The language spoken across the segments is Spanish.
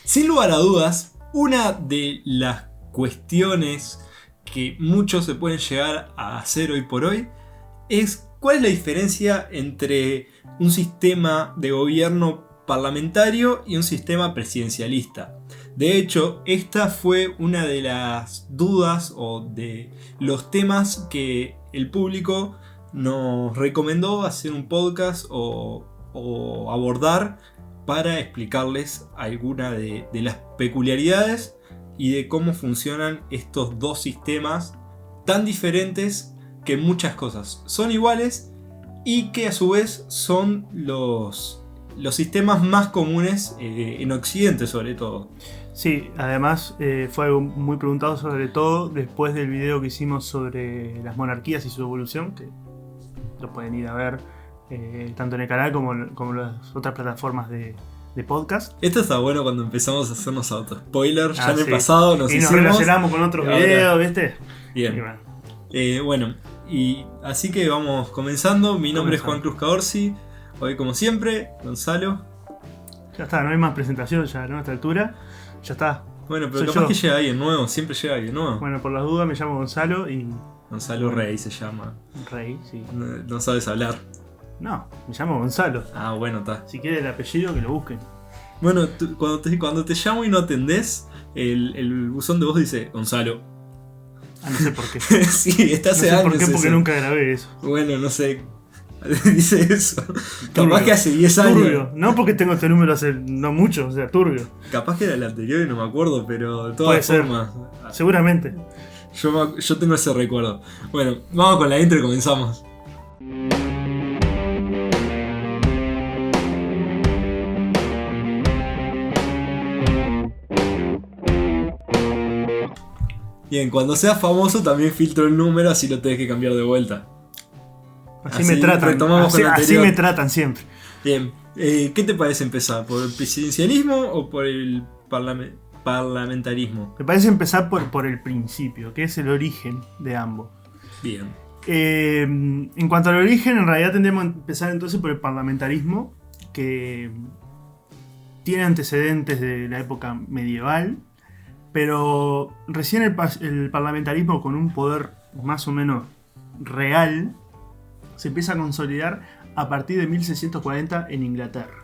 Sin lugar a dudas, una de las cuestiones que muchos se pueden llegar a hacer hoy por hoy es cuál es la diferencia entre un sistema de gobierno parlamentario y un sistema presidencialista. De hecho, esta fue una de las dudas o de los temas que el público nos recomendó hacer un podcast o abordar para explicarles alguna de las peculiaridades y de cómo funcionan estos dos sistemas tan diferentes que en muchas cosas son iguales y que a su vez son los sistemas más comunes en Occidente sobre todo. Sí, además fue algo muy preguntado, sobre todo después del video que hicimos sobre las monarquías y su evolución, que lo pueden ir a ver tanto en el canal como en las otras plataformas de podcast. Esto está bueno cuando empezamos a hacernos auto-spoiler. Ya en el sí. pasado nos hicimos. Y nos relacionamos con otros videos, ¿viste? Bien. Bueno, y así que vamos comenzando. Mi nombre es Juan Cruz Caorsi. Hoy como siempre, Gonzalo. Ya está, no hay más presentación ya, ¿no? A esta altura. Ya está. Bueno, pero capaz que llega alguien nuevo, siempre llega alguien nuevo. Bueno, por las dudas me llamo Gonzalo y... Gonzalo Rey se llama. Rey, sí. No sabes hablar. No, me llamo Gonzalo. Ah, bueno, está. Si quieren el apellido, que lo busquen. Bueno, cuando te llamo y no atendés, el buzón de voz dice Gonzalo. Ah, no sé por qué. Sí, está hace años. No sé por qué, porque nunca grabé eso. Bueno, no sé. Dice eso. Capaz que hace 10 años. Turbio. No porque tengo este número hace no mucho, o sea, turbio. Capaz que era el anterior y no me acuerdo, pero de todas formas. Seguramente. Yo tengo ese recuerdo. Bueno, vamos con la intro y comenzamos. Bien, cuando seas famoso también filtro el número, así lo tenés que cambiar de vuelta. Así me tratan. Así me tratan siempre. Bien, ¿qué te parece empezar? ¿Por el presidencialismo o por el parlamentarismo? Me parece empezar por el principio, que es el origen de ambos. Bien. En cuanto al origen, en realidad tendremos que empezar entonces por el parlamentarismo, que tiene antecedentes de la época medieval, pero recién el parlamentarismo, con un poder más o menos real, se empieza a consolidar a partir de 1640 en Inglaterra.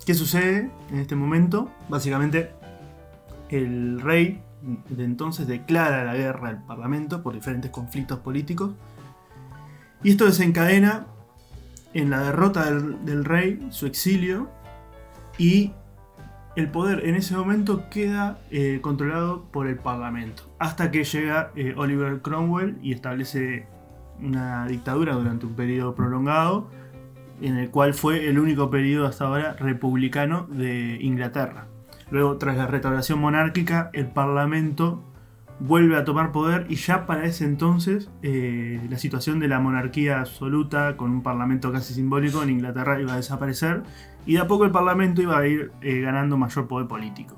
¿Qué sucede en este momento? Básicamente, el rey de entonces declara la guerra al parlamento por diferentes conflictos políticos, y esto desencadena en la derrota del rey, su exilio, y el poder en ese momento queda controlado por el parlamento, hasta que llega Oliver Cromwell y establece una dictadura durante un periodo prolongado, en el cual fue el único periodo hasta ahora republicano de Inglaterra. Luego, tras la restauración monárquica, el parlamento vuelve a tomar poder, y ya para ese entonces la situación de la monarquía absoluta con un parlamento casi simbólico en Inglaterra iba a desaparecer, y de a poco el parlamento iba a ir ganando mayor poder político.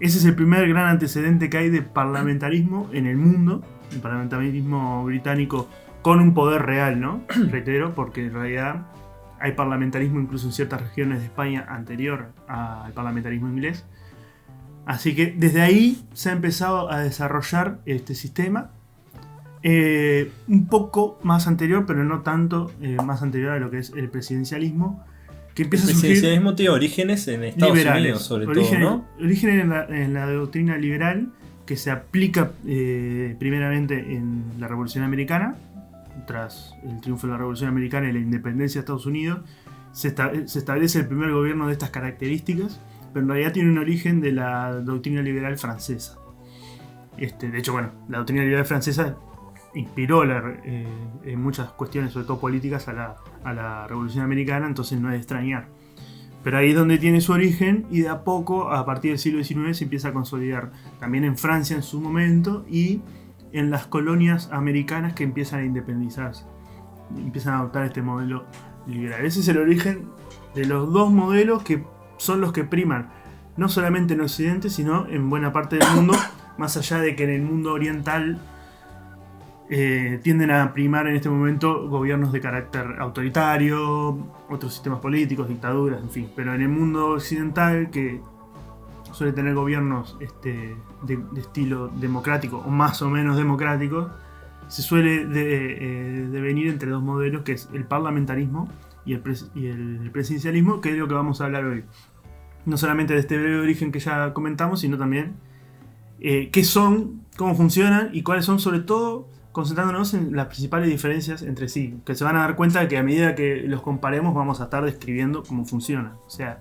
Ese es el primer gran antecedente que hay de parlamentarismo en el mundo, el parlamentarismo británico con un poder real, ¿no? Reitero, porque en realidad hay parlamentarismo incluso en ciertas regiones de España anterior al parlamentarismo inglés. Así que desde ahí se ha empezado a desarrollar este sistema, un poco más anterior, pero no tanto más anterior a lo que es el presidencialismo, que empieza a surgir. El presidencialismo tiene orígenes en Estados Unidos, sobre todo, ¿no? Orígenes en la doctrina liberal, que se aplica primeramente en la Revolución Americana. Tras el triunfo de la Revolución Americana y la independencia de Estados Unidos, se establece el primer gobierno de estas características, pero en realidad tiene un origen de la doctrina liberal francesa. De hecho, bueno, la doctrina liberal francesa inspiró en muchas cuestiones, sobre todo políticas, a la Revolución Americana, entonces no es de extrañar. Pero ahí es donde tiene su origen, y de a poco, a partir del siglo XIX, se empieza a consolidar también en Francia en su momento, y en las colonias americanas que empiezan a independizarse, empiezan a adoptar este modelo liberal. Ese es el origen de los dos modelos que son los que priman, no solamente en Occidente, sino en buena parte del mundo, más allá de que en el mundo oriental tienden a primar en este momento gobiernos de carácter autoritario, otros sistemas políticos, dictaduras, en fin. Pero en el mundo occidental, que suele tener gobiernos de estilo democrático o más o menos democrático, se suele devenir entre dos modelos, que es el parlamentarismo y el presidencialismo, que es lo que vamos a hablar hoy. No solamente de este breve origen que ya comentamos, sino también qué son, cómo funcionan y cuáles son, sobre todo concentrándonos en las principales diferencias entre sí, que se van a dar cuenta de que a medida que los comparemos vamos a estar describiendo cómo funciona. O sea,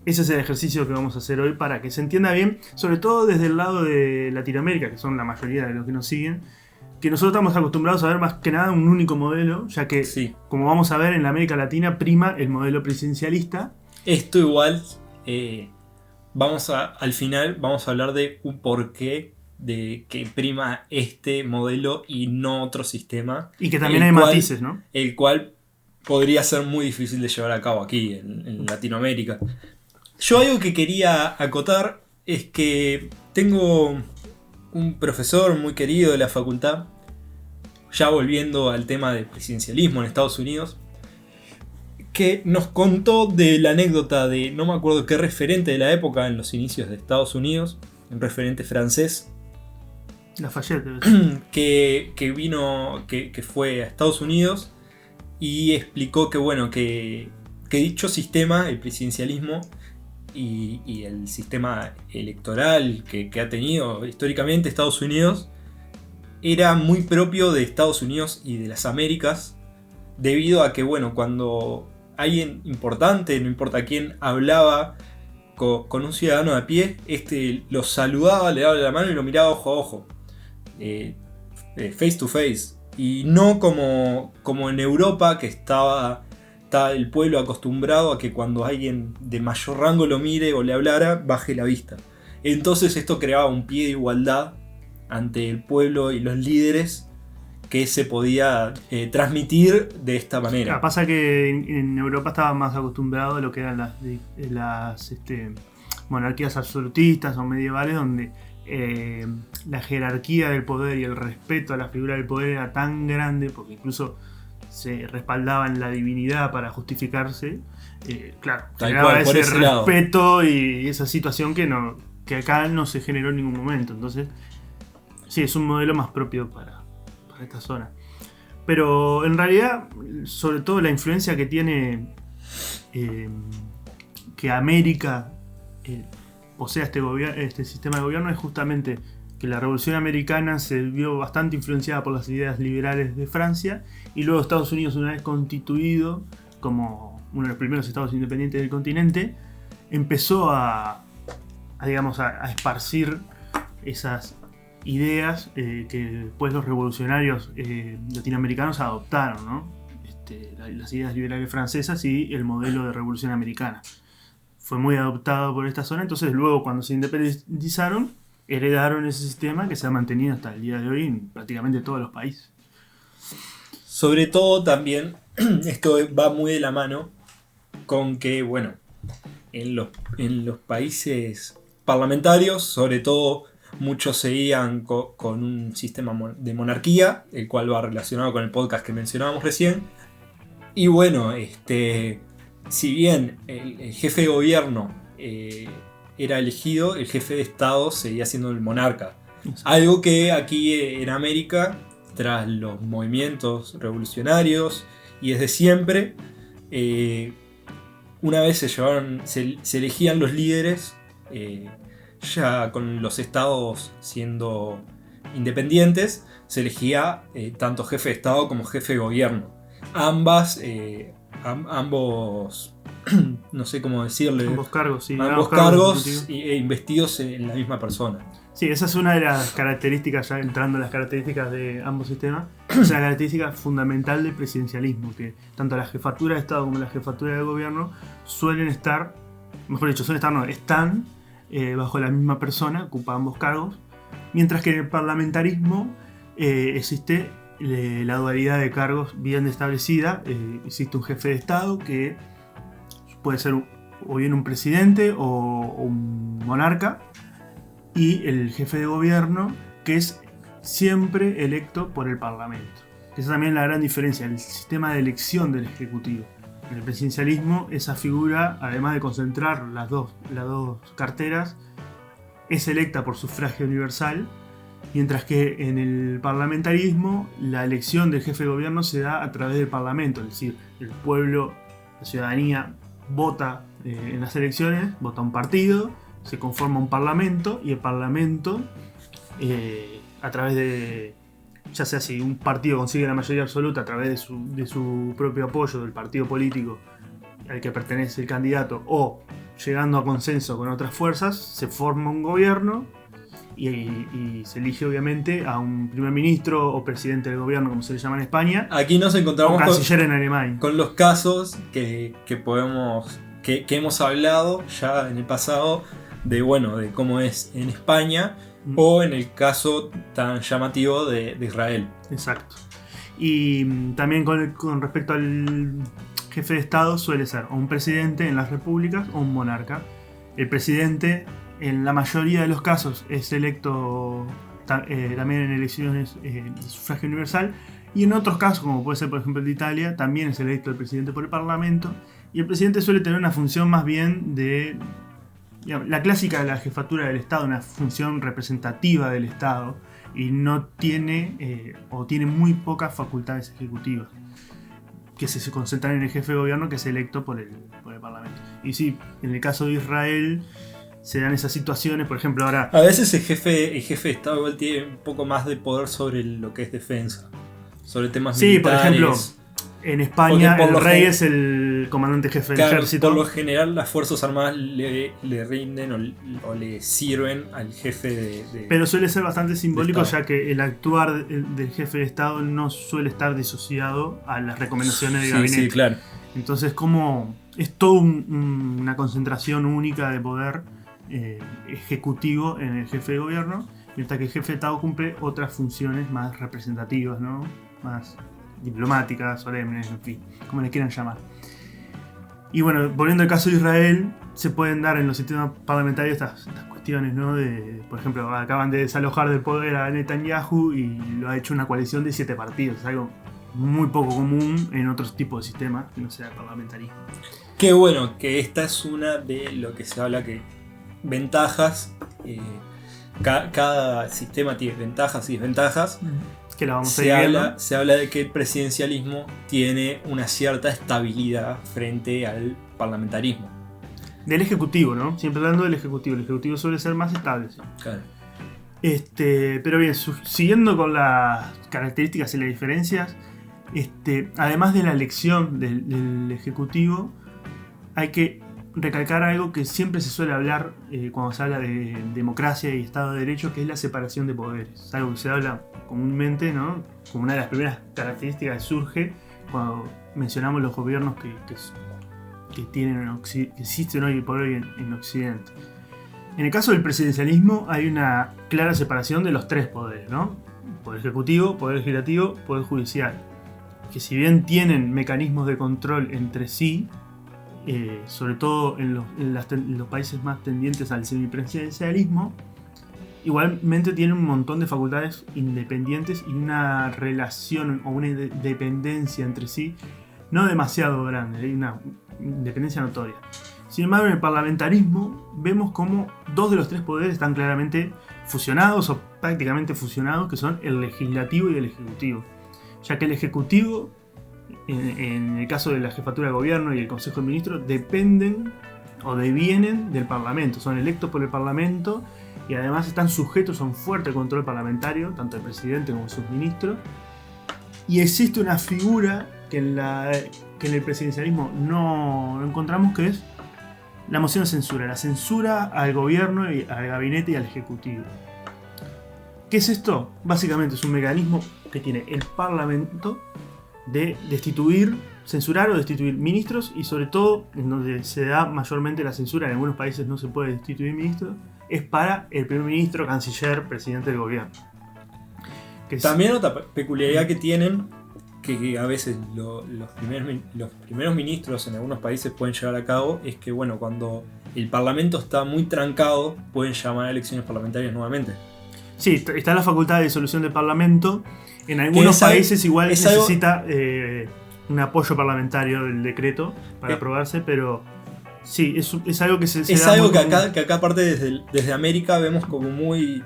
ese es el ejercicio que vamos a hacer hoy para que se entienda bien, sobre todo desde el lado de Latinoamérica, que son la mayoría de los que nos siguen, que nosotros estamos acostumbrados a ver más que nada un único modelo, ya que, Sí. como vamos a ver, en la América Latina prima el modelo presidencialista. Esto igual, al final vamos a hablar de un porqué de que prima este modelo y no otro sistema. Y que también hay matices, ¿no? El cual podría ser muy difícil de llevar a cabo aquí en Latinoamérica. Yo algo que quería acotar es que tengo un profesor muy querido de la facultad, ya volviendo al tema del presidencialismo en Estados Unidos, que nos contó de la anécdota de, no me acuerdo qué referente de la época en los inicios de Estados Unidos, un referente francés, Lafayette, que vino, que fue a Estados Unidos y explicó que, bueno, que dicho sistema, el presidencialismo y el sistema electoral que ha tenido históricamente Estados Unidos, era muy propio de Estados Unidos y de las Américas, debido a que, bueno, cuando alguien importante, no importa quién, hablaba con un ciudadano de a pie, lo saludaba, le daba la mano y lo miraba ojo a ojo, face to face, y no como en Europa, que está el pueblo acostumbrado a que cuando alguien de mayor rango lo mire o le hablara, baje la vista. Entonces esto creaba un pie de igualdad ante el pueblo y los líderes que se podía transmitir de esta manera. Claro, pasa que en Europa estaba más acostumbrado a lo que eran las monarquías absolutistas o medievales, donde la jerarquía del poder y el respeto a la figura del poder era tan grande, porque incluso se respaldaba en la divinidad para justificarse. Claro, generaba ese respeto y esa situación que acá no se generó en ningún momento. Entonces, sí, es un modelo más propio para esta zona. Pero en realidad, sobre todo la influencia que tiene que América posea este sistema de gobierno, es justamente que la Revolución Americana se vio bastante influenciada por las ideas liberales de Francia, y luego Estados Unidos, una vez constituido como uno de los primeros estados independientes del continente, empezó a esparcir esas ideas que después los revolucionarios latinoamericanos adoptaron, ¿no? Las ideas liberales francesas y el modelo de revolución americana. Fue muy adoptado por esta zona, entonces luego cuando se independizaron, heredaron ese sistema que se ha mantenido hasta el día de hoy en prácticamente todos los países. Sobre todo también, esto va muy de la mano con que, bueno, en los países parlamentarios, sobre todo, muchos seguían con un sistema de monarquía, el cual va relacionado con el podcast que mencionábamos recién. Y bueno, si bien el jefe de gobierno era elegido, el jefe de Estado seguía siendo el monarca. Algo que aquí en América, tras los movimientos revolucionarios y desde siempre, una vez se elegían los líderes, ya con los estados siendo independientes, se elegía tanto jefe de Estado como jefe de gobierno. Ambos, no sé cómo decirle, ambos cargos, sí, ambos cargos investidos en la misma persona. Sí, esa es una de las características, ya entrando en las características de ambos sistemas, es una característica fundamental del presidencialismo, que tanto la jefatura de Estado como la jefatura de gobierno están bajo la misma persona, ocupa ambos cargos, mientras que en el parlamentarismo existe la dualidad de cargos bien establecida. Existe un jefe de Estado que puede ser o bien un presidente o un monarca, y el jefe de gobierno, que es siempre electo por el parlamento. Esa también es la gran diferencia, el sistema de elección del ejecutivo. En el presidencialismo, esa figura, además de concentrar las dos carteras, es electa por sufragio universal, mientras que en el parlamentarismo la elección del jefe de gobierno se da a través del parlamento, es decir, el pueblo, la ciudadanía vota en las elecciones, vota un partido, se conforma un parlamento y el parlamento, a través de, ya sea si un partido consigue la mayoría absoluta a través de su propio apoyo del partido político al que pertenece el candidato o llegando a consenso con otras fuerzas, se forma un gobierno y se elige obviamente a un primer ministro o presidente del gobierno, como se le llama en España. Aquí nos encontramos o canciller en Alemania. Con los casos que hemos hablado ya en el pasado de cómo es en España o en el caso tan llamativo de Israel. Exacto. Y también con respecto al jefe de Estado suele ser o un presidente en las repúblicas o un monarca. El presidente en la mayoría de los casos es electo también en elecciones de sufragio universal, y en otros casos, como puede ser por ejemplo el de Italia, también es electo el presidente por el parlamento, y el presidente suele tener una función más bien de, digamos, la clásica de la jefatura del Estado, una función representativa del Estado, y no tiene o tiene muy pocas facultades ejecutivas que se concentran en el jefe de gobierno, que es electo por el parlamento. Y sí, en el caso de Israel se dan esas situaciones, por ejemplo ahora... A veces el jefe de Estado igual tiene un poco más de poder sobre lo que es defensa, sobre temas militares. Sí, por ejemplo, en España el rey es el comandante jefe del ejército. Por lo general las fuerzas armadas le rinden o le sirven al jefe de Pero suele ser bastante simbólico, ya que el actuar del jefe de Estado no suele estar disociado a las recomendaciones del gabinete. Sí, claro. Entonces como es toda una concentración única de poder ejecutivo en el jefe de gobierno, mientras que el jefe de Estado cumple otras funciones más representativas, ¿no? Más diplomáticas, solemnes, en fin, como le quieran llamar. Y bueno, volviendo al caso de Israel, se pueden dar en los sistemas parlamentarios estas cuestiones, ¿no? Por ejemplo, acaban de desalojar del poder a Netanyahu y lo ha hecho una coalición de 7 partidos, es algo muy poco común en otros tipos de sistemas que no sea parlamentarismo. Qué bueno, que esta es una de lo que se habla que ventajas, cada sistema tiene ventajas y desventajas. Que la vamos a ir se habla de que el presidencialismo tiene una cierta estabilidad frente al parlamentarismo. Del ejecutivo, ¿no? Siempre hablando del ejecutivo. El ejecutivo suele ser más estable. ¿Sí? Claro. Pero bien, siguiendo con las características y las diferencias, además de la elección del ejecutivo, hay que recalcar algo que siempre se suele hablar cuando se habla de democracia y Estado de Derecho, que es la separación de poderes. Es algo que se habla comúnmente, ¿no? Como una de las primeras características que surge cuando mencionamos los gobiernos que existen hoy por hoy en Occidente. En el caso del presidencialismo hay una clara separación de los 3 poderes, ¿no? Poder ejecutivo, poder legislativo, poder judicial, que si bien tienen mecanismos de control entre sí, sobre todo en los países más tendientes al semipresidencialismo, igualmente tienen un montón de facultades independientes y una relación o una dependencia entre sí no demasiado grande, hay una independencia notoria. Sin embargo, en el parlamentarismo vemos como 2 de los 3 poderes están claramente fusionados o prácticamente fusionados, que son el legislativo y el ejecutivo, ya que el ejecutivo, en el caso de la jefatura de gobierno y el consejo de ministros, dependen o devienen del parlamento, son electos por el parlamento y además están sujetos a un fuerte control parlamentario, tanto el presidente como sus ministros. Y existe una figura que en el presidencialismo no encontramos, que es la moción de censura, la censura al gobierno, y al gabinete y al ejecutivo. ¿Qué es esto? Básicamente es un mecanismo que tiene el parlamento de destituir, censurar o destituir ministros, y sobre todo en donde se da mayormente la censura, en algunos países no se puede destituir ministros, es para el primer ministro, canciller, presidente del gobierno. También otra peculiaridad que tienen, que a veces los primeros ministros en algunos países pueden llevar a cabo, es que cuando el parlamento está muy trancado, pueden llamar a elecciones parlamentarias nuevamente. Sí, está la facultad de disolución del parlamento. En algunos países igual necesita un apoyo parlamentario del decreto para aprobarse, pero sí, es algo que se Es da algo muy que común. acá aparte desde América vemos como muy...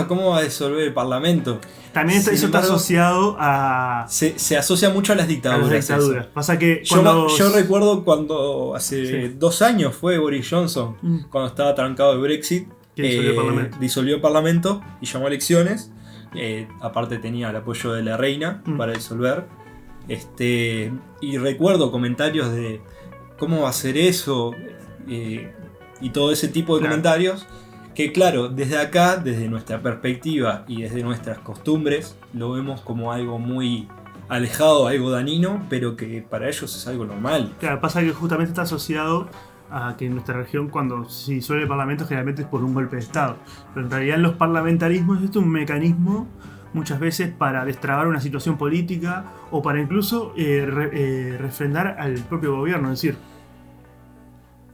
¿Cómo va a disolver el Parlamento? También Sin eso está embargo, asociado a se asocia mucho a las las dictaduras. dictaduras. Eso. Pasa que Yo recuerdo cuando hace Sí. 2 años fue Boris Johnson, cuando estaba trancado el Brexit, Que disolvió el Parlamento. disolvió el Parlamento y llamó a elecciones. Aparte tenía el apoyo de la reina para disolver. Y recuerdo comentarios de cómo va a ser eso y todo ese tipo de comentarios. Que claro, desde acá, desde nuestra perspectiva y desde nuestras costumbres, lo vemos como algo muy alejado, algo dañino, pero que para ellos es algo normal. Claro, pasa que justamente está asociado a que en nuestra región cuando se disuelve el parlamento generalmente es por un golpe de estado. Pero en realidad en los parlamentarismos esto es un mecanismo muchas veces para destrabar una situación política o para incluso refrendar al propio gobierno. Es decir,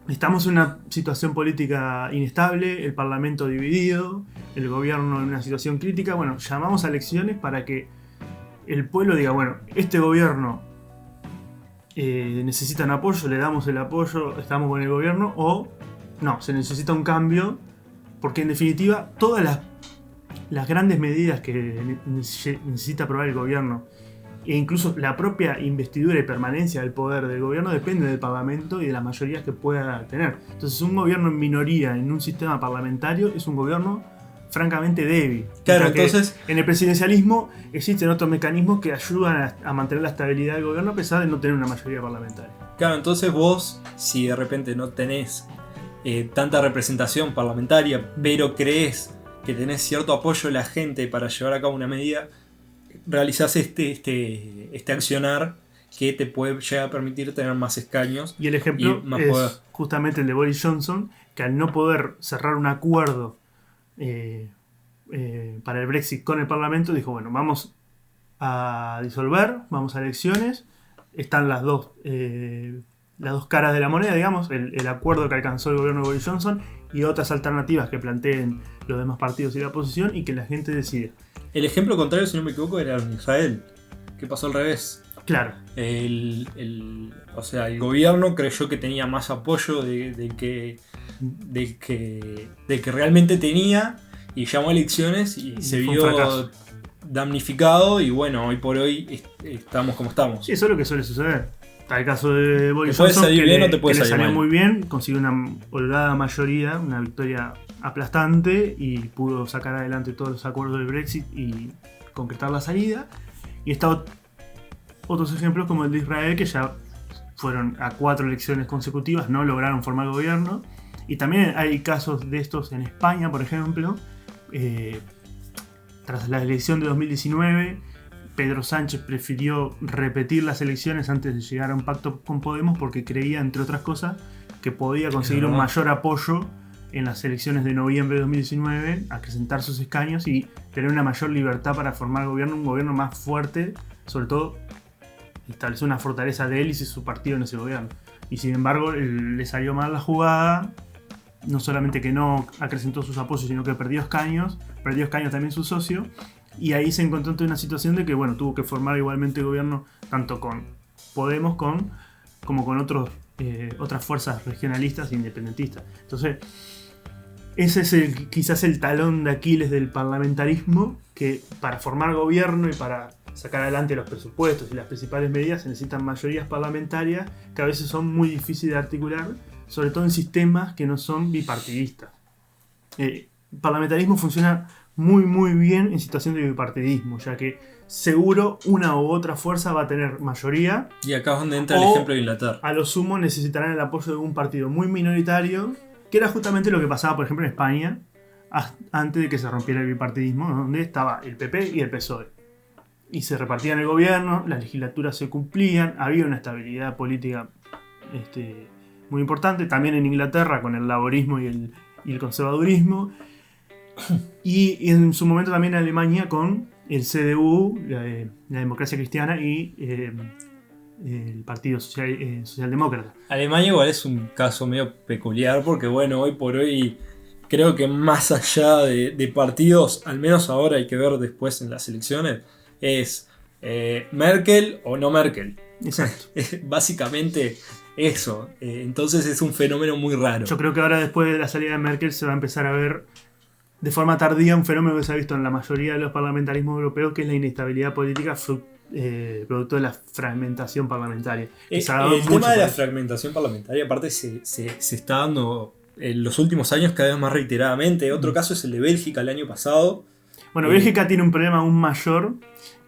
estamos en una situación política inestable, el parlamento dividido, el gobierno en una situación crítica. Bueno, llamamos a elecciones para que el pueblo diga, bueno, este gobierno necesitan apoyo, le damos el apoyo, estamos con el gobierno, o no, se necesita un cambio, porque en definitiva todas las grandes medidas que necesita aprobar el gobierno e incluso la propia investidura y permanencia del poder del gobierno depende del parlamento y de las mayorías que pueda tener. Entonces un gobierno en minoría en un sistema parlamentario es un gobierno francamente débil. Claro, Mientras que entonces... en el presidencialismo existen otros mecanismos que ayudan a mantener la estabilidad del gobierno a pesar de no tener una mayoría parlamentaria. Claro, entonces vos, si de repente no tenés tanta representación parlamentaria, pero crees que tenés cierto apoyo de la gente para llevar a cabo una medida, realizás este accionar que te puede llegar a permitir tener más escaños. Y el ejemplo y más es poder. justamente el de Boris Johnson, que al no poder cerrar un acuerdo para el Brexit con el Parlamento, dijo, bueno, vamos a disolver, vamos a elecciones, están las dos caras de la moneda, digamos, el acuerdo que alcanzó el gobierno de Boris Johnson y otras alternativas que planteen los demás partidos y la oposición y que la gente decida. El ejemplo contrario, si no me equivoco, era en Israel, que pasó al revés. Claro. O sea, el gobierno creyó que tenía más apoyo del que realmente tenía y llamó a elecciones y se vio damnificado y bueno, hoy por hoy estamos como estamos. Sí, eso es lo que suele suceder. Está el caso de Boris Johnson, Johnson, que le salió mal. muy bien, consiguió una holgada mayoría, una victoria aplastante y pudo sacar adelante todos los acuerdos del Brexit y concretar la salida. Y está otros ejemplos como el de Israel, que ya fueron a 4 elecciones consecutivas, no lograron formar gobierno. Y también hay casos de estos en España, por ejemplo. Tras la elección de 2019, Pedro Sánchez prefirió repetir las elecciones antes de llegar a un pacto con Podemos porque creía, entre otras cosas, que podía conseguir un mayor apoyo en las elecciones de noviembre de 2019, acrecentar sus escaños y tener una mayor libertad para formar gobierno, un gobierno más fuerte, sobre todo establecer una fortaleza de él y su partido en ese gobierno. Y sin embargo le salió mal la jugada, no solamente que no acrecentó sus apoyos, sino que perdió escaños también su socio, y ahí se encontró ante una situación de que bueno, tuvo que formar igualmente gobierno tanto con Podemos como con otras fuerzas regionalistas e independentistas. Entonces ese es quizás el talón de Aquiles del parlamentarismo, que para formar gobierno y para sacar adelante los presupuestos y las principales medidas se necesitan mayorías parlamentarias que a veces son muy difíciles de articular, sobre todo en sistemas que no son bipartidistas. El parlamentarismo funciona muy muy bien en situación de bipartidismo, ya que seguro una u otra fuerza va a tener mayoría. Y acá es donde entra el ejemplo de Inglaterra. A lo sumo necesitarán el apoyo de un partido muy minoritario, que era justamente lo que pasaba, por ejemplo, en España, antes de que se rompiera el bipartidismo, donde estaba el PP y el PSOE. Y se repartían el gobierno, las legislaturas se cumplían, había una estabilidad política muy importante, también en Inglaterra con el laborismo y el conservadurismo, y en su momento también en Alemania con el CDU, la democracia cristiana, y el Partido Socialdemócrata. Alemania igual es un caso medio peculiar porque bueno, hoy por hoy creo que más allá de partidos, al menos ahora hay que ver después en las elecciones, es Merkel o no Merkel. Exacto. Básicamente eso. Entonces es un fenómeno muy raro. Yo creo que ahora, después de la salida de Merkel, se va a empezar a ver de forma tardía un fenómeno que se ha visto en la mayoría de los parlamentarismos europeos, que es la inestabilidad política producto de la fragmentación parlamentaria. El tema de la fragmentación parlamentaria, aparte, se está dando en los últimos años cada vez más reiteradamente. Otro caso es el de Bélgica el año pasado. Bueno, Bélgica tiene un problema aún mayor,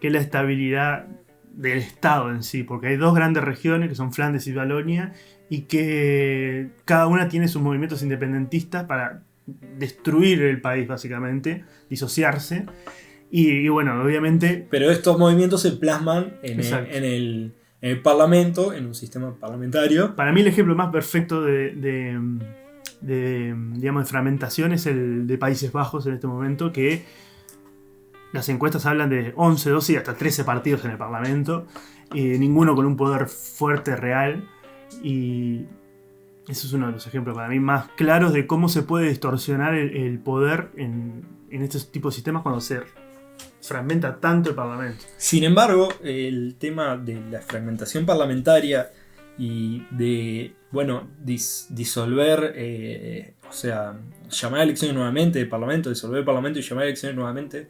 que es la estabilidad del Estado en sí, porque hay dos grandes regiones, que son Flandes y Valonia, y que cada una tiene sus movimientos independentistas para destruir el país, básicamente, disociarse. Y bueno, obviamente... Pero estos movimientos se plasman en el Parlamento, en un sistema parlamentario. Para mí el ejemplo más perfecto digamos, de fragmentación es el de Países Bajos en este momento, que las encuestas hablan de 11, 12 y hasta 13 partidos en el Parlamento, ninguno con un poder fuerte, real, y eso es uno de los ejemplos para mí más claros de cómo se puede distorsionar el poder en estos tipos de sistemas cuando se fragmenta tanto el Parlamento. Sin embargo, el tema de la fragmentación parlamentaria y de, bueno, disolver, o sea, llamar a elecciones nuevamente del Parlamento, disolver el Parlamento y llamar a elecciones nuevamente,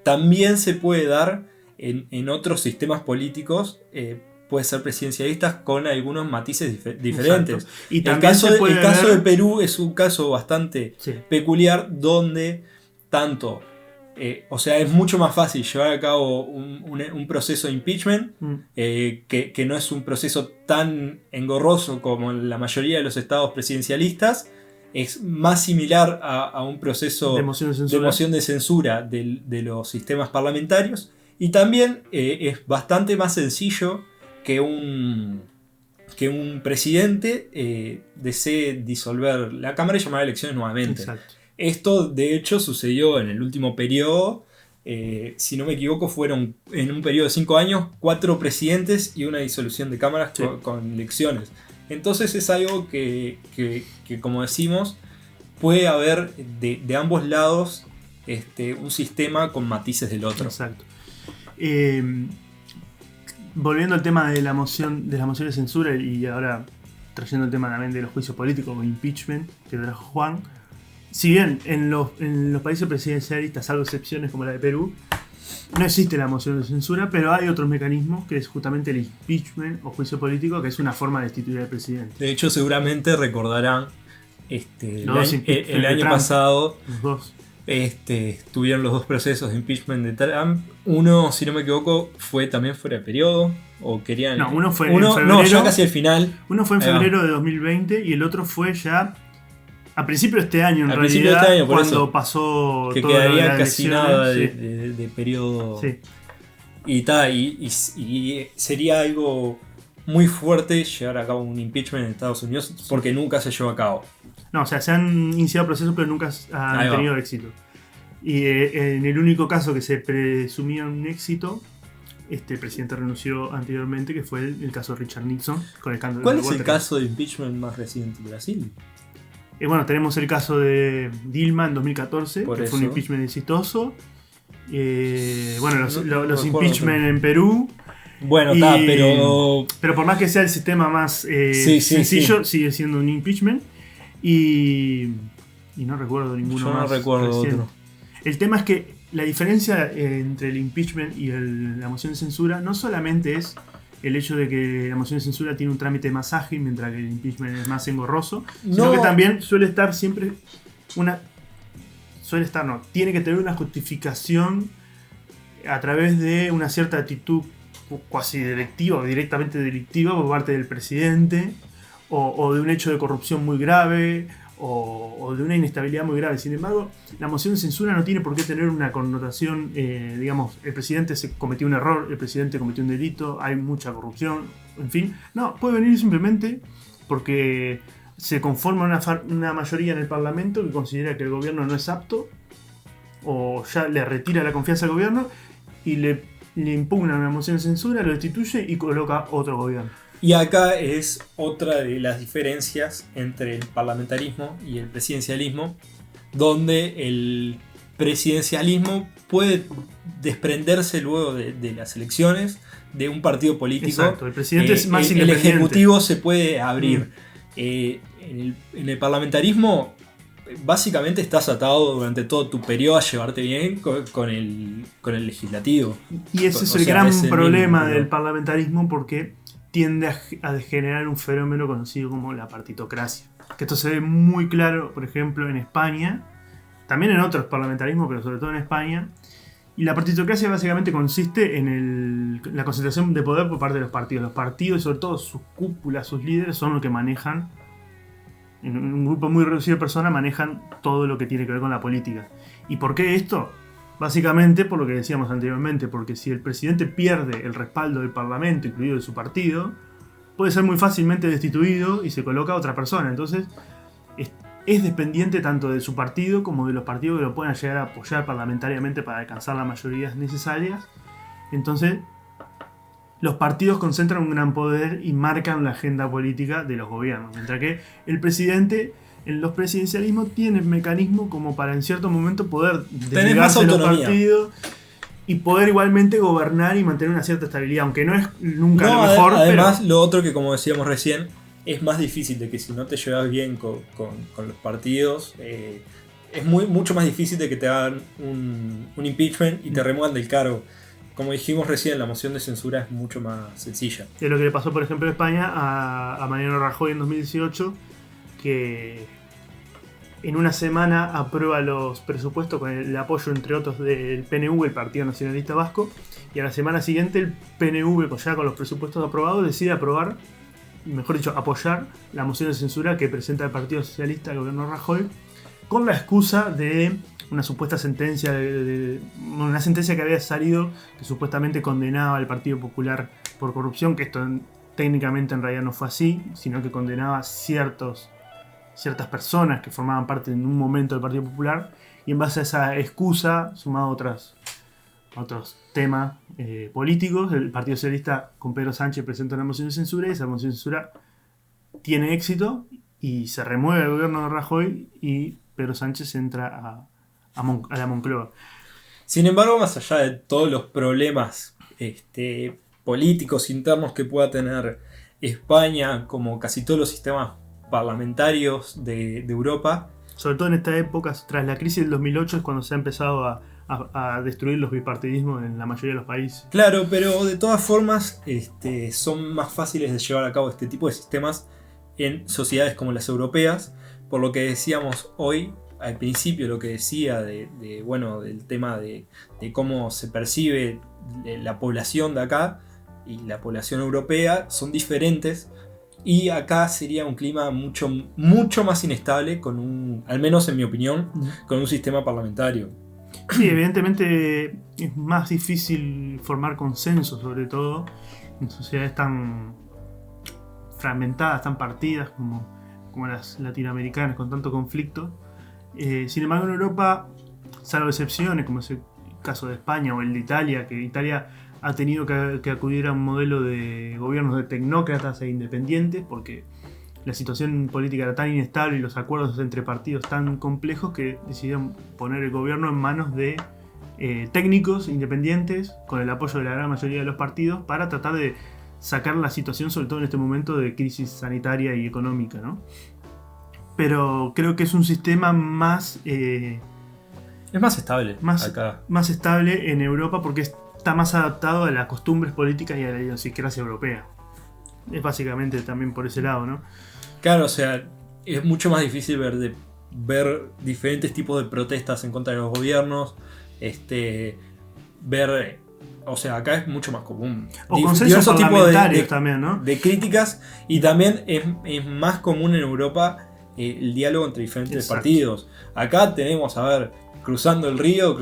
también se puede dar en otros sistemas políticos, puede ser presidencialistas con algunos matices diferentes. Exacto. Y El también caso de Perú es un caso bastante sí. peculiar, donde tanto... o sea, es mucho más fácil llevar a cabo un proceso de impeachment, que no es un proceso tan engorroso como en la mayoría de los estados presidencialistas. Es más similar a un proceso de moción de censura de los sistemas parlamentarios. Y también es bastante más sencillo que un presidente desee disolver la Cámara y llamar a elecciones nuevamente. Exacto. Esto, de hecho, sucedió en el último periodo. Si no me equivoco, fueron en un periodo de 5 años 4 presidentes y una disolución de cámaras sí. con elecciones. Entonces es algo que como decimos, puede haber de ambos lados un sistema con matices del otro. Exacto. Volviendo al tema de la moción de censura, y ahora trayendo el tema también de los juicios políticos o impeachment que trajo Juan. Si bien en los países presidencialistas, salvo excepciones como la de Perú, no existe la moción de censura, pero hay otros mecanismos, que es justamente el impeachment o juicio político, que es una forma de destituir al presidente. De hecho, seguramente recordarán el año pasado los dos. Tuvieron los dos procesos de impeachment de Trump. Uno, si no me equivoco, fue también fuera de periodo. O querían. No, uno fue en febrero. No, ya casi al final. Uno fue en febrero de 2020 y el otro fue ya a principio de este año, en realidad, este año, cuando pasó que todo quedaría casi nada de periodo. Sí. Y sería algo muy fuerte llevar a cabo un impeachment en Estados Unidos, porque nunca se llevó a cabo. No, o sea, se han iniciado procesos, pero nunca han tenido éxito. Y en el único caso que se presumía un éxito, el presidente renunció anteriormente, que fue el caso de Richard Nixon con el escándalo. ¿Cuál es el caso de impeachment más reciente en Brasil? Bueno, tenemos el caso de Dilma en 2014, fue un impeachment exitoso. Bueno, los impeachment en Perú. Bueno, pero por más que sea el sistema más sencillo, sigue siendo un impeachment. Y no recuerdo ninguno más. Yo no recuerdo otro. El tema es que la diferencia entre el impeachment y la moción de censura no solamente es el hecho de que la moción de censura tiene un trámite más ágil, mientras que el impeachment es más engorroso, sino que también suele estar siempre tiene que tener una justificación a través de una cierta actitud cuasi delictiva o directamente delictiva por parte del presidente, o de un hecho de corrupción muy grave, o de una inestabilidad muy grave. Sin embargo, la moción de censura no tiene por qué tener una connotación, digamos, el presidente cometió un error, el presidente cometió un delito, hay mucha corrupción, en fin. No, puede venir simplemente porque se conforma una mayoría en el Parlamento que considera que el gobierno no es apto, o ya le retira la confianza al gobierno y le impugna una moción de censura, lo destituye y coloca otro gobierno. Y acá es otra de las diferencias entre el parlamentarismo y el presidencialismo, donde el presidencialismo puede desprenderse luego de las elecciones de un partido político. Exacto, el presidente es más el independiente. ejecutivo se puede abrir. En el parlamentarismo básicamente estás atado durante todo tu periodo a llevarte bien con el legislativo. Y ese es O el sea, gran es el problema mismo, del parlamentarismo, porque tiende a generar un fenómeno conocido como la partitocracia. Que esto se ve muy claro, por ejemplo, en España, también en otros parlamentarismos, pero sobre todo en España. Y la partitocracia básicamente consiste en la concentración de poder por parte de los partidos. Los partidos, y sobre todo sus cúpulas, sus líderes, son los que manejan, en un grupo muy reducido de personas, manejan todo lo que tiene que ver con la política. ¿Y por qué esto? Básicamente por lo que decíamos anteriormente, porque si el presidente pierde el respaldo del parlamento, incluido de su partido, puede ser muy fácilmente destituido y se coloca a otra persona. Entonces es dependiente tanto de su partido como de los partidos que lo puedan llegar a apoyar parlamentariamente para alcanzar las mayorías necesarias. Entonces los partidos concentran un gran poder y marcan la agenda política de los gobiernos, mientras que el presidente en los presidencialismos tiene mecanismos como para en cierto momento poder desligarse de los partidos y poder igualmente gobernar y mantener una cierta estabilidad, aunque no es nunca lo mejor. Además, pero lo otro que, como decíamos recién, es más difícil de que si no te llevas bien con los partidos, es mucho más difícil de que te hagan un impeachment y te remuevan del cargo. Como dijimos recién, la moción de censura es mucho más sencilla. Es lo que le pasó, por ejemplo, en España a Mariano Rajoy en 2018, que en una semana aprueba los presupuestos con el apoyo, entre otros, del PNV, el Partido Nacionalista Vasco, y a la semana siguiente el PNV, ya con los presupuestos aprobados, decide aprobar, mejor dicho, apoyar la moción de censura que presenta el Partido Socialista al gobierno Rajoy, con la excusa de una supuesta sentencia, una sentencia que había salido que supuestamente condenaba al Partido Popular por corrupción, que esto técnicamente en realidad no fue así, sino que condenaba a ciertas personas que formaban parte en un momento del Partido Popular, y en base a esa excusa, sumado a otros temas políticos, el Partido Socialista con Pedro Sánchez presenta una moción de censura, y esa moción de censura tiene éxito y se remueve el gobierno de Rajoy y Pedro Sánchez entra a la Moncloa. Sin embargo, más allá de todos los problemas políticos internos que pueda tener España, como casi todos los sistemas parlamentarios de Europa, sobre todo en esta época, tras la crisis del 2008, es cuando se ha empezado a destruir los bipartidismos en la mayoría de los países. Claro, pero de todas formas son más fáciles de llevar a cabo este tipo de sistemas en sociedades como las europeas, por lo que decíamos hoy al principio, lo que decía del tema de cómo se percibe la población de acá y la población europea son diferentes, y acá sería un clima mucho, mucho más inestable al menos en mi opinión, con un sistema parlamentario. Sí, evidentemente es más difícil formar consenso, sobre todo en sociedades tan fragmentadas, tan partidas como las latinoamericanas, con tanto conflicto. Sin embargo, en Europa, salvo excepciones, como es el caso de España o el de Italia, que Italia ha tenido que acudir a un modelo de gobiernos de tecnócratas e independientes, porque la situación política era tan inestable y los acuerdos entre partidos tan complejos que decidieron poner el gobierno en manos de técnicos independientes, con el apoyo de la gran mayoría de los partidos, para tratar de sacar la situación, sobre todo en este momento de crisis sanitaria y económica, ¿no? Pero creo que es un sistema más... es más estable acá. Más estable en Europa, porque está más adaptado a las costumbres políticas y a la idiosincrasia europea. Es básicamente también por ese lado, ¿no? Claro, o sea, es mucho más difícil ver diferentes tipos de protestas en contra de los gobiernos, o sea, acá es mucho más común. O consensos parlamentarios también, ¿no? De críticas, y también es más común en Europa el diálogo entre diferentes partidos. Acá tenemos, cruzando el río,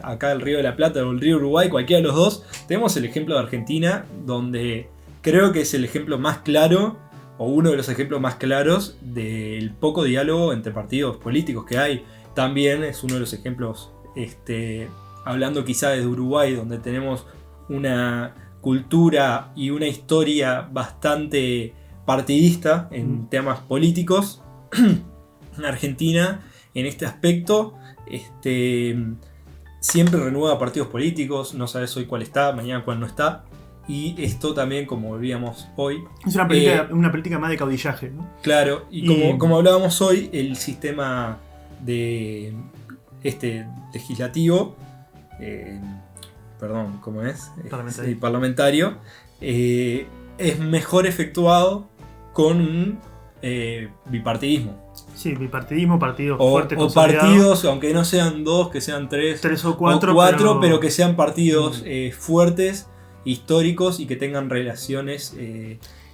acá el río de la Plata o el río Uruguay, cualquiera de los dos, tenemos el ejemplo de Argentina, donde creo que es el ejemplo más claro, o uno de los ejemplos más claros, del poco diálogo entre partidos políticos que hay. También es uno de los ejemplos, hablando quizá desde Uruguay, donde tenemos una cultura y una historia bastante partidista en temas políticos. En Argentina en este aspecto. Siempre renueva partidos políticos, no sabes hoy cuál está, mañana cuál no está. Y esto también, como veíamos hoy... Es una política más de caudillaje, ¿no? Claro, y como hablábamos hoy, el sistema de legislativo, ¿cómo es? Parlamentario, es mejor efectuado con un bipartidismo. Sí, bipartidismo, partidos fuertes, o partidos, aunque no sean 2, que sean 3 o 4, pero que sean partidos fuertes, históricos y que tengan relaciones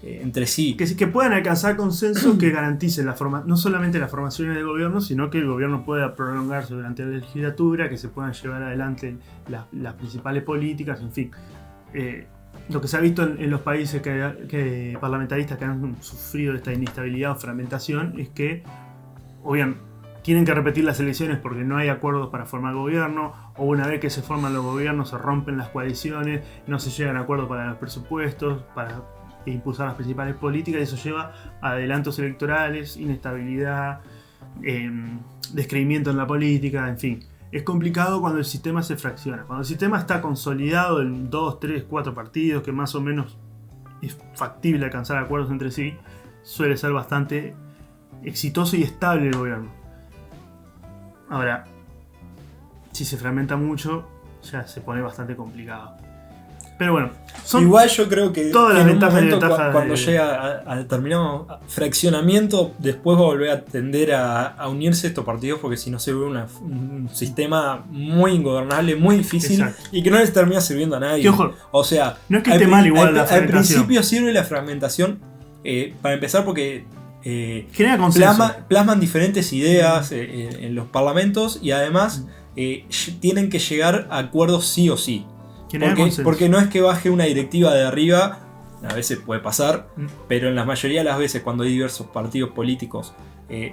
entre sí. Que puedan alcanzar consenso que garantice no solamente las formaciones de gobierno, sino que el gobierno pueda prolongarse durante la legislatura, que se puedan llevar adelante las principales políticas, en fin. Lo que se ha visto en los países parlamentaristas que han sufrido esta inestabilidad o fragmentación es que, o bien, tienen que repetir las elecciones porque no hay acuerdos para formar gobierno, o una vez que se forman los gobiernos se rompen las coaliciones, no se llegan a acuerdos para los presupuestos, para impulsar las principales políticas, y eso lleva a adelantos electorales, inestabilidad, descreimiento en la política, en fin. Es complicado cuando el sistema se fracciona. Cuando el sistema está consolidado en 2, 3, 4 partidos, que más o menos es factible alcanzar acuerdos entre sí, suele ser bastante exitoso y estable el gobierno. Ahora, si se fragmenta mucho, ya se pone bastante complicado. Pero bueno, igual yo creo que todas las ventajas y desventajas cuando llega a determinado fraccionamiento, después va a volver a tender a unirse estos partidos, porque si no se ve un sistema muy ingobernable, muy difícil. Exacto. Y que no les termina sirviendo a nadie. Que, ojo, o sea, no es que esté mal igual la al fragmentación. principio sirve la fragmentación para empezar porque genera consenso. Plasman diferentes ideas en los parlamentos, y además tienen que llegar a acuerdos sí o sí. Porque no es que baje una directiva de arriba, a veces puede pasar, pero en la mayoría de las veces cuando hay diversos partidos políticos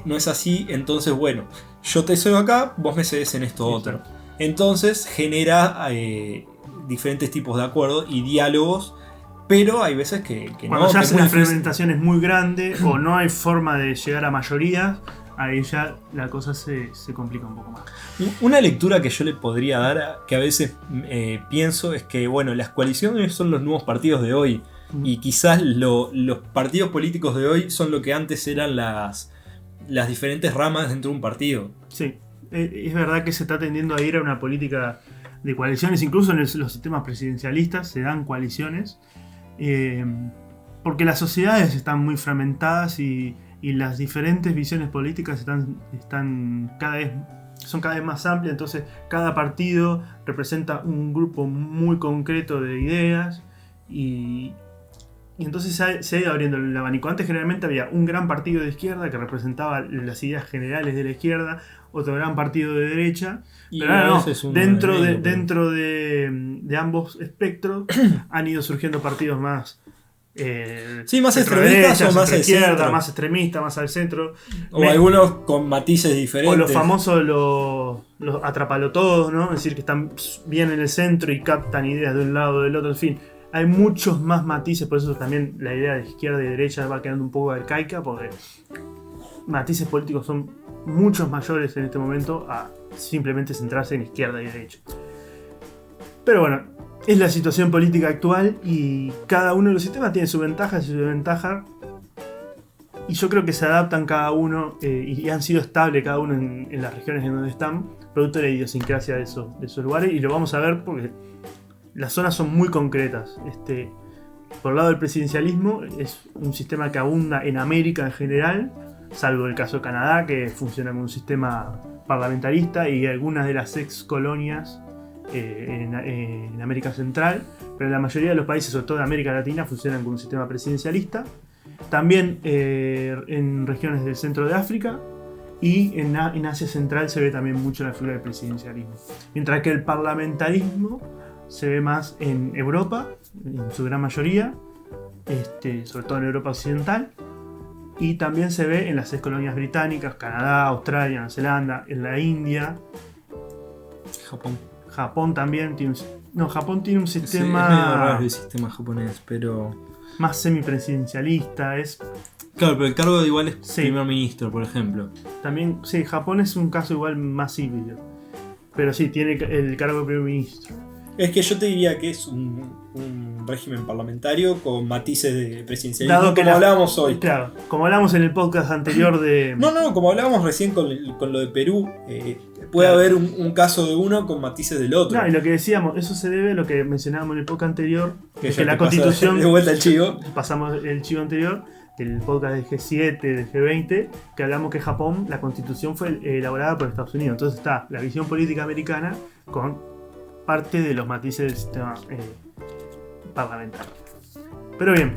no es así. Entonces, bueno, yo te cedo acá, vos me cedes en esto otro. Entonces genera diferentes tipos de acuerdos y diálogos, pero hay veces que cuando no. Ya la fragmentación es muy grande o no hay forma de llegar a mayorías, ahí ya la cosa se complica un poco más. Una lectura que yo le podría dar, que a veces pienso, es que bueno, las coaliciones son los nuevos partidos de hoy, y quizás los partidos políticos de hoy son lo que antes eran las diferentes ramas dentro de un partido. Sí, es verdad que se está tendiendo a ir a una política de coaliciones, incluso en los sistemas presidencialistas se dan coaliciones, porque las sociedades están muy fragmentadas y las diferentes visiones políticas son cada vez más amplias. Entonces cada partido representa un grupo muy concreto de ideas y entonces se ha ido abriendo el abanico. Antes generalmente había un gran partido de izquierda que representaba las ideas generales de la izquierda, otro gran partido de derecha, pero ahora no, dentro de ambos espectros han ido surgiendo partidos más más extremistas o más al izquierda, centro, más extremistas, más al centro, o algunos con matices diferentes, o los famosos los atrapalotodos, ¿no? Es decir, que están bien en el centro y captan ideas de un lado o del otro, en fin, hay muchos más matices. Por eso también la idea de izquierda y derecha va quedando un poco arcaica, porque matices políticos son muchos mayores en este momento a simplemente centrarse en izquierda y derecha. Pero bueno, es la situación política actual y cada uno de los sistemas tiene sus ventajas y sus desventajas, y yo creo que se adaptan cada uno y han sido estables cada uno en las regiones en donde están, producto de la idiosincrasia de esos lugares, y lo vamos a ver porque las zonas son muy concretas. Por el lado del presidencialismo, es un sistema que abunda en América en general, salvo el caso de Canadá, que funciona con un sistema parlamentarista, y algunas de las ex colonias en América Central, pero la mayoría de los países, sobre todo de América Latina, funcionan con un sistema presidencialista. También en regiones del centro de África y en Asia Central se ve también mucho la figura del presidencialismo. Mientras que el parlamentarismo se ve más en Europa, en su gran mayoría, sobre todo en Europa Occidental, y también se ve en las ex colonias británicas, Canadá, Australia, Nueva Zelanda, en la India, Japón también tiene Japón tiene un sistema... Sí, es medio raro el sistema japonés, pero... más semipresidencialista, Claro, pero el cargo igual es Sí. primer ministro, por ejemplo. También, sí, Japón es un caso igual más híbrido. Pero sí, tiene el cargo de primer ministro. Es que yo te diría que es un régimen parlamentario con matices de presidencialismo, Dado que como la- hablábamos hoy. Claro, como hablamos en el podcast anterior de... No, como hablábamos recién con lo de Perú, puede Claro. haber un caso de uno con matices del otro. No, y lo que decíamos, eso se debe a lo que mencionábamos en el podcast anterior, que de ya que la te pasa constitución... de vuelta el chivo. Pasamos el chivo anterior, del podcast del G7, del G20, que hablamos que Japón, la constitución fue elaborada por Estados Unidos. Entonces está la visión política americana con parte de los matices del sistema parlamentario. Pero bien,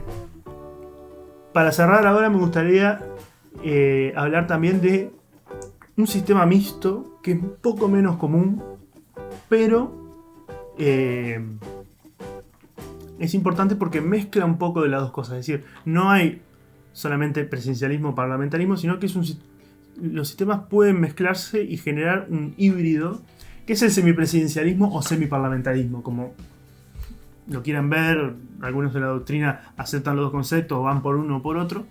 para cerrar ahora me gustaría hablar también de un sistema mixto que es un poco menos común, pero es importante porque mezcla un poco de las dos cosas. Es decir, no hay solamente presidencialismo o parlamentarismo, sino que los sistemas pueden mezclarse y generar un híbrido, que es el semipresidencialismo o semiparlamentarismo, como lo quieran ver. Algunos de la doctrina aceptan los dos conceptos o van por uno o por otro,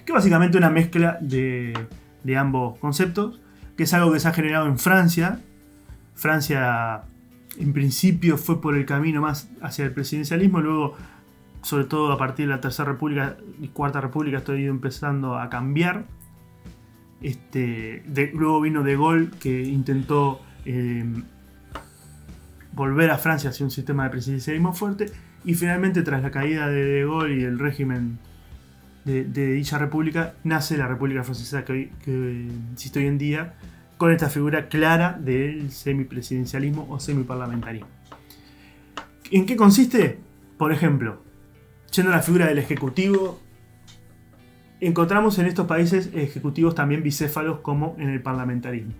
que básicamente una mezcla de ambos conceptos, que es algo que se ha generado en Francia. Francia en principio fue por el camino más hacia el presidencialismo, luego, sobre todo a partir de la Tercera República y Cuarta República, esto ha ido empezando a cambiar. Luego vino De Gaulle, que intentó volver a Francia hacia un sistema de presidencialismo fuerte, y finalmente, tras la caída de De Gaulle y el régimen de dicha república, nace la República Francesa que existe hoy en día, con esta figura clara del semipresidencialismo o semiparlamentarismo. ¿En qué consiste? Por ejemplo, yendo a la figura del ejecutivo, encontramos en estos países ejecutivos también bicéfalos como en el parlamentarismo.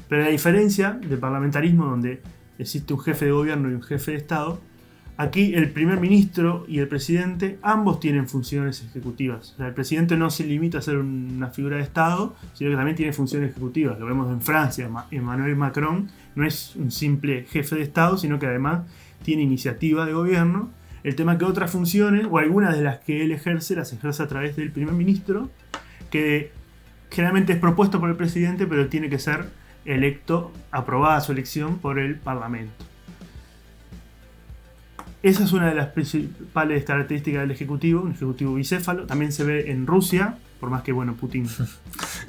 Pero la diferencia del parlamentarismo, donde existe un jefe de gobierno y un jefe de Estado, aquí el primer ministro y el presidente ambos tienen funciones ejecutivas. O sea, el presidente no se limita a ser una figura de Estado, sino que también tiene funciones ejecutivas. Lo vemos en Francia. Emmanuel Macron no es un simple jefe de Estado, sino que además tiene iniciativa de gobierno. El tema es que otras funciones, o algunas de las que él ejerce, las ejerce a través del primer ministro, que generalmente es propuesto por el presidente, pero tiene que ser electo, aprobada su elección por el parlamento. Esa es una de las principales características del ejecutivo, un ejecutivo bicéfalo. También se ve en Rusia, por más que Putin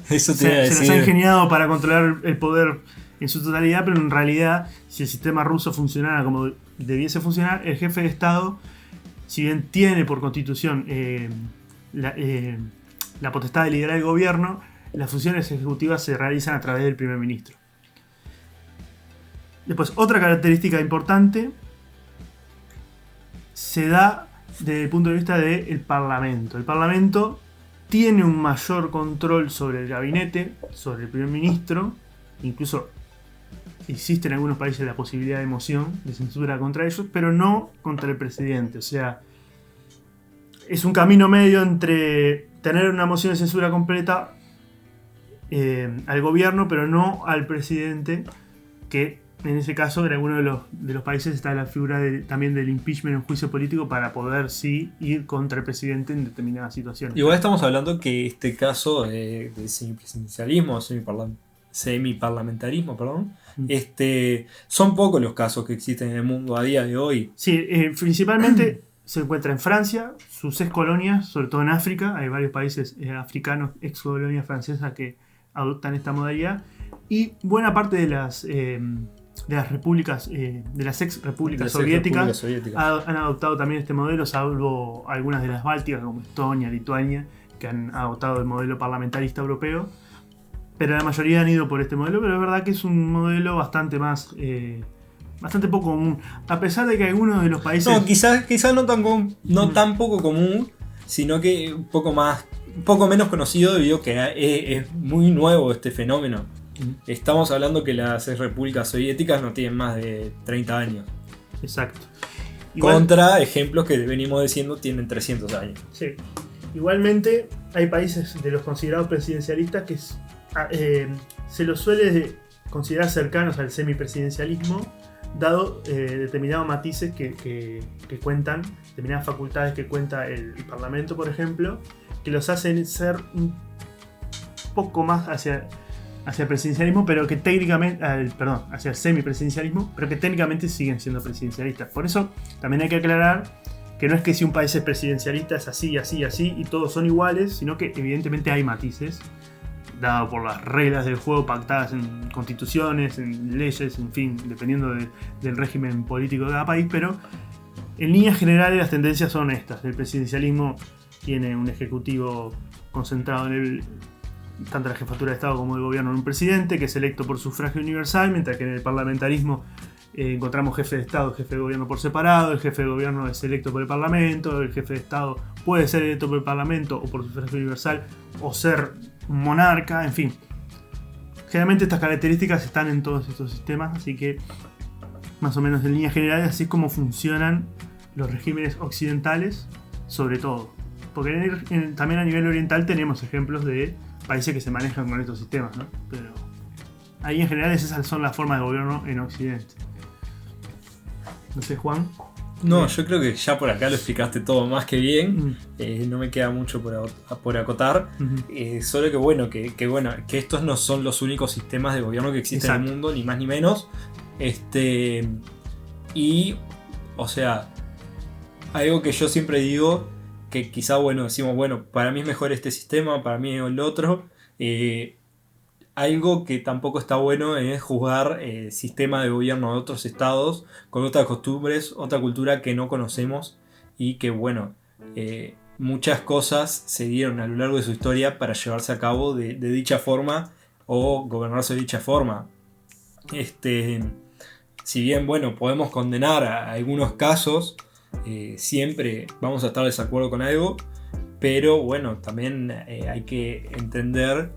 Eso te se iba a decir. las ha ingeniado para controlar el poder en su totalidad, pero en realidad, si el sistema ruso funcionara como debiese funcionar, el jefe de Estado, si bien tiene por constitución la potestad de liderar el gobierno, las funciones ejecutivas se realizan a través del primer ministro. Después, otra característica importante se da desde el punto de vista del Parlamento. El Parlamento tiene un mayor control sobre el gabinete, sobre el primer ministro. Incluso existe en algunos países la posibilidad de moción de censura contra ellos, pero no contra el presidente. O sea, es un camino medio entre tener una moción de censura completa al gobierno, pero no al presidente, que en ese caso en alguno de los países está la figura también del impeachment en juicio político para poder sí ir contra el presidente en determinadas situaciones. Igual estamos hablando que este caso de semipresidencialismo, semiparlamentarismo, perdón, son pocos los casos que existen en el mundo a día de hoy. Sí, principalmente se encuentra en Francia, sus ex colonias, sobre todo en África. Hay varios países africanos, ex colonias francesas, que adoptan esta modalidad, y buena parte de las repúblicas, de las ex repúblicas soviéticas, han adoptado también este modelo, salvo algunas de las bálticas como Estonia, Lituania, que han adoptado el modelo parlamentarista europeo, pero la mayoría han ido por este modelo. Pero es verdad que es un modelo bastante poco común, a pesar de que algunos de los países... No, quizás no tan poco común, sino que un poco menos conocido, debido a que es muy nuevo este fenómeno. Estamos hablando que las repúblicas soviéticas no tienen más de 30 años. Exacto. Contra ejemplos que venimos diciendo tienen 300 años. Sí. Igualmente hay países de los considerados presidencialistas que se los suele considerar cercanos al semipresidencialismo, dado determinados matices que cuentan, determinadas facultades que cuenta el Parlamento, por ejemplo, que los hacen ser un poco más hacia el presidencialismo, pero que técnicamente, hacia el semipresidencialismo, pero que técnicamente siguen siendo presidencialistas. Por eso también hay que aclarar que no es que si un país es presidencialista es así, así, así, y todos son iguales, sino que evidentemente hay matices, dado por las reglas del juego pactadas en constituciones, en leyes, en fin, dependiendo del régimen político de cada país, pero en líneas generales las tendencias son estas. El presidencialismo tiene un ejecutivo concentrado en tanto la jefatura de Estado como el gobierno en un presidente, que es electo por sufragio universal, mientras que en el parlamentarismo encontramos jefe de Estado, jefe de gobierno por separado, el jefe de gobierno es electo por el Parlamento, el jefe de Estado puede ser electo por el Parlamento o por sufragio universal, o ser un monarca, en fin. Generalmente estas características están en todos estos sistemas, así que más o menos en líneas generales así es como funcionan los regímenes occidentales, sobre todo. Porque también a nivel oriental tenemos ejemplos de países que se manejan con estos sistemas, ¿no? Pero ahí en general esas son las formas de gobierno en Occidente. No sé, Juan. No, yo creo que ya por acá lo explicaste todo más que bien. No me queda mucho por acotar. Solo que bueno, que estos no son los únicos sistemas de gobierno que existen en el mundo, ni más ni menos. Y, o sea, algo que yo siempre digo, que quizá, decimos, para mí es mejor este sistema, para mí es el otro. Algo que tampoco está bueno es juzgar sistema de gobierno de otros estados con otras costumbres, otra cultura que no conocemos y que muchas cosas se dieron a lo largo de su historia para llevarse a cabo de dicha forma o gobernarse de dicha forma. Si bien podemos condenar a algunos casos, siempre vamos a estar de desacuerdo con algo, pero también hay que entender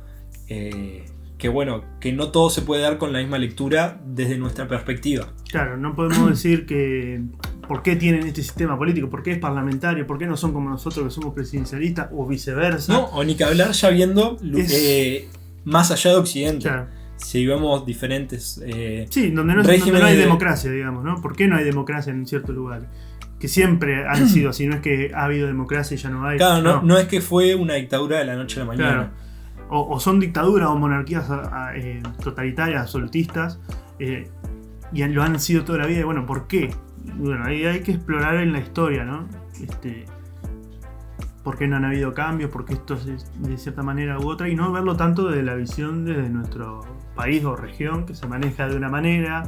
que no todo se puede dar con la misma lectura desde nuestra perspectiva. Claro, no podemos decir que por qué tienen este sistema político, por qué es parlamentario, por qué no son como nosotros que somos presidencialistas o viceversa. No, o ni que hablar ya viendo más allá de Occidente. Claro. Si vemos diferentes donde no hay democracia, digamos, ¿no? ¿Por qué no hay democracia en ciertos lugares? Que siempre han sido así, no es que ha habido democracia y ya no hay. Claro, no es que fue una dictadura de la noche a la mañana. Claro. O son dictaduras o monarquías totalitarias, absolutistas, y lo han sido toda la vida. Y ¿por qué? Ahí hay que explorar en la historia, ¿no? ¿Por qué no han habido cambios? ¿Por qué esto es de cierta manera u otra? Y no verlo tanto desde la visión desde nuestro país o región, que se maneja de una manera,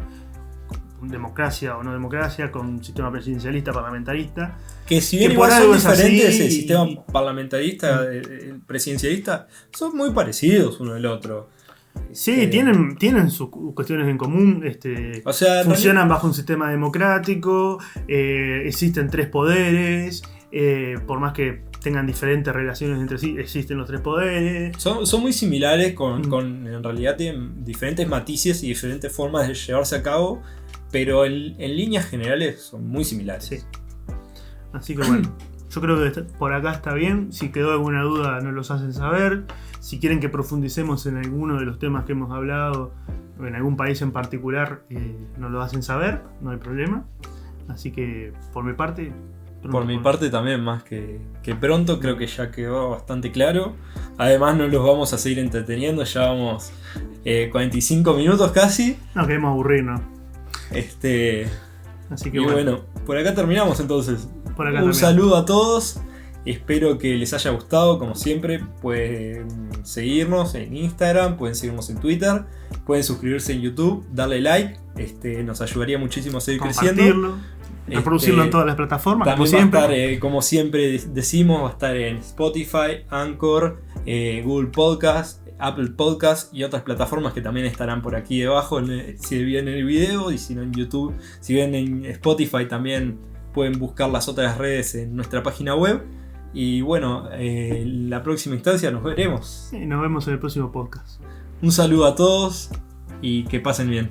con democracia o no democracia, con un sistema presidencialista, parlamentarista. Que si bien igual son diferentes el sistema parlamentarista, el presidencialista, son muy parecidos uno del otro. Sí, tienen sus cuestiones en común. Funcionan bajo un sistema democrático, existen tres poderes, por más que tengan diferentes relaciones entre sí, existen los tres poderes. Son muy similares, en realidad tienen diferentes matices y diferentes formas de llevarse a cabo, pero en líneas generales son muy similares. Sí. Así que yo creo que por acá está bien. Si quedó alguna duda nos los hacen saber. Si quieren que profundicemos en alguno de los temas que hemos hablado, o en algún país en particular, nos lo hacen saber, no hay problema. Así que por mi parte... Por mi parte también, más que pronto, creo que ya quedó bastante claro. Además no los vamos a seguir entreteniendo, ya vamos 45 minutos casi. No queremos aburrirnos. Así que por acá terminamos entonces. Un saludo a todos, espero que les haya gustado. Como siempre, pueden seguirnos en Instagram, pueden seguirnos en Twitter, pueden suscribirse en YouTube, darle like, nos ayudaría muchísimo a seguir creciendo. Reproducirlo en todas las plataformas. También como siempre. Va a estar, como siempre decimos, va a estar en Spotify, Anchor, Google Podcast, Apple Podcast y otras plataformas que también estarán por aquí debajo si ven el video, y si no en YouTube. Si ven en Spotify también pueden buscar las otras redes en nuestra página web. Y la próxima instancia nos veremos. Nos vemos en el próximo podcast. Un saludo a todos y que pasen bien.